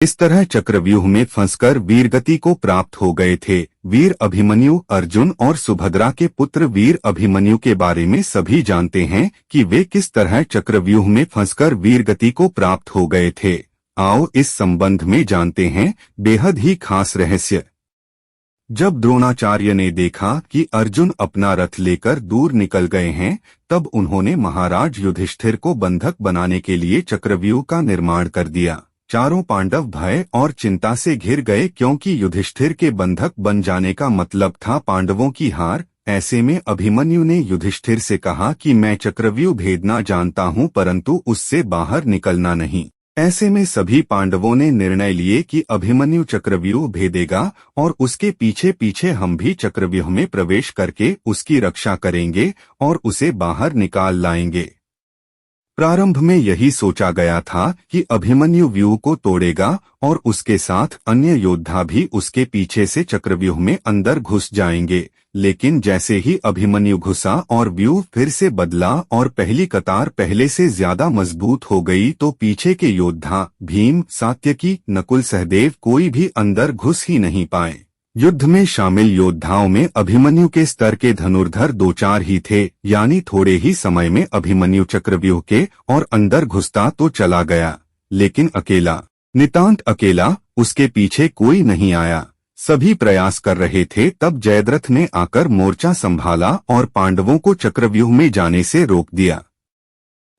इस तरह चक्रव्यूह में फंसकर वीरगति को प्राप्त हो गए थे। वीर अभिमन्यु अर्जुन और सुभद्रा के पुत्र वीर अभिमन्यु के बारे में सभी जानते हैं कि वे किस तरह चक्रव्यूह में फंसकर वीरगति को प्राप्त हो गए थे। आओ इस संबंध में जानते हैं बेहद ही खास रहस्य। जब द्रोणाचार्य ने देखा कि अर्जुन अपना रथ लेकर दूर निकल गए हैं, तब उन्होंने महाराज युधिष्ठिर को बंधक बनाने के लिए चक्रव्यूह का निर्माण कर दिया। चारों पांडव भय और चिंता से घिर गए, क्योंकि युधिष्ठिर के बंधक बन जाने का मतलब था पांडवों की हार। ऐसे में अभिमन्यु ने युधिष्ठिर से कहा कि मैं चक्रव्यूह भेदना जानता हूं, परंतु उससे बाहर निकलना नहीं। ऐसे में सभी पांडवों ने निर्णय लिए कि अभिमन्यु चक्रव्यूह भेदेगा और उसके पीछे पीछे हम भी चक्रव्यूह में प्रवेश करके उसकी रक्षा करेंगे और उसे बाहर निकाल लाएंगे। प्रारंभ में यही सोचा गया था कि अभिमन्यु व्यूह को तोड़ेगा और उसके साथ अन्य योद्धा भी उसके पीछे से चक्रव्यूह में अंदर घुस जाएंगे, लेकिन जैसे ही अभिमन्यु घुसा और व्यूह फिर से बदला और पहली कतार पहले से ज्यादा मजबूत हो गई, तो पीछे के योद्धा भीम, सात्यकी, नकुल, सहदेव कोई भी अंदर घुस ही नहीं पाए। युद्ध में शामिल योद्धाओं में अभिमन्यु के स्तर के धनुर्धर 2-4 ही थे, यानी थोड़े ही समय में अभिमन्यु चक्रव्यूह के और अंदर घुसता तो चला गया, लेकिन अकेला, नितांत अकेला, उसके पीछे कोई नहीं आया। सभी प्रयास कर रहे थे, तब जयद्रथ ने आकर मोर्चा संभाला और पांडवों को चक्रव्यूह में जाने से रोक दिया।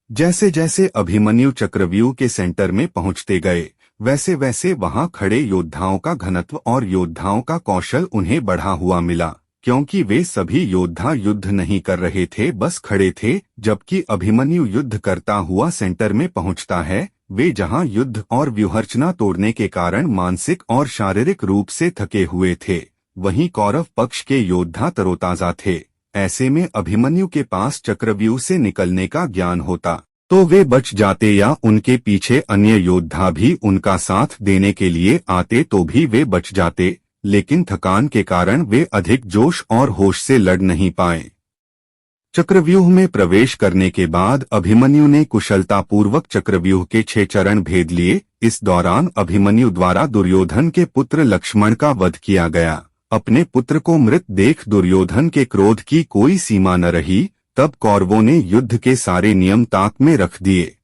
जैसे जैसे अभिमन्यु चक्रव्यूह के सेंटर में पहुंचते गए, वैसे वैसे वहां खड़े योद्धाओं का घनत्व और योद्धाओं का कौशल उन्हें बढ़ा हुआ मिला, क्योंकि वे सभी योद्धा युद्ध नहीं कर रहे थे, बस खड़े थे। जबकि अभिमन्यु युद्ध करता हुआ सेंटर में पहुंचता है, वे जहां युद्ध और व्यूहरचना तोड़ने के कारण मानसिक और शारीरिक रूप से थके हुए थे, वहीं कौरव पक्ष के योद्धा तरोताजा थे। ऐसे में अभिमन्यु के पास चक्रव्यूह से निकलने का ज्ञान होता तो वे बच जाते, या उनके पीछे अन्य योद्धा भी उनका साथ देने के लिए आते तो भी वे बच जाते, लेकिन थकान के कारण वे अधिक जोश और होश से लड़ नहीं पाए। चक्रव्यूह में प्रवेश करने के बाद अभिमन्यु ने कुशलतापूर्वक चक्रव्यूह के 6 चरण भेद लिए। इस दौरान अभिमन्यु द्वारा दुर्योधन के पुत्र लक्ष्मण का वध किया गया। अपने पुत्र को मृत देख दुर्योधन के क्रोध की कोई सीमा न रही। तब कौरवों ने युद्ध के सारे नियम ताक में रख दिए।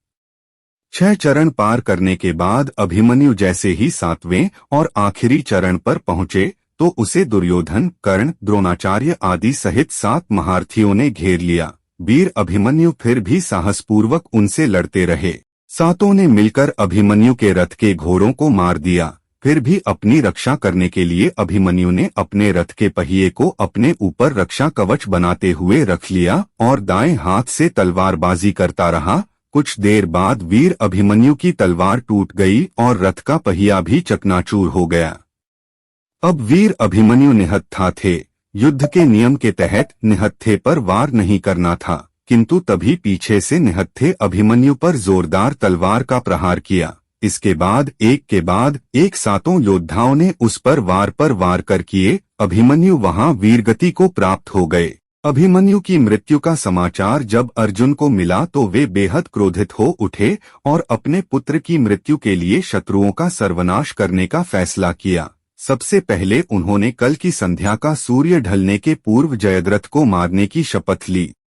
6 चरण पार करने के बाद अभिमन्यु जैसे ही 7वें और आखिरी चरण पर पहुंचे, तो उसे दुर्योधन, कर्ण, द्रोणाचार्य आदि सहित 7 महारथियों ने घेर लिया। वीर अभिमन्यु फिर भी साहसपूर्वक उनसे लड़ते रहे। सातों ने मिलकर अभिमन्यु के रथ के घोड़ों को मार दिया। फिर भी अपनी रक्षा करने के लिए अभिमन्यु ने अपने रथ के पहिए को अपने ऊपर रक्षा कवच बनाते हुए रख लिया और दाएं हाथ से तलवारबाजी करता रहा। कुछ देर बाद वीर अभिमन्यु की तलवार टूट गई और रथ का पहिया भी चकनाचूर हो गया। अब वीर अभिमन्यु निहत्था थे। युद्ध के नियम के तहत निहत्थे पर वार नहीं करना था, किंतु तभी पीछे से निहत्थे अभिमन्यु पर जोरदार तलवार का प्रहार किया। इसके बाद एक के बाद एक 7 योद्धाओं ने उस पर वार कर किए। अभिमन्यु वहां वीरगति को प्राप्त हो गए। अभिमन्यु की मृत्यु का समाचार जब अर्जुन को मिला तो वे बेहद क्रोधित हो उठे और अपने पुत्र की मृत्यु के लिए शत्रुओं का सर्वनाश करने का फैसला किया। सबसे पहले उन्होंने कल की संध्या का सूर्य ढलने के पूर्व जयद्रथ को मारने की शपथ ली।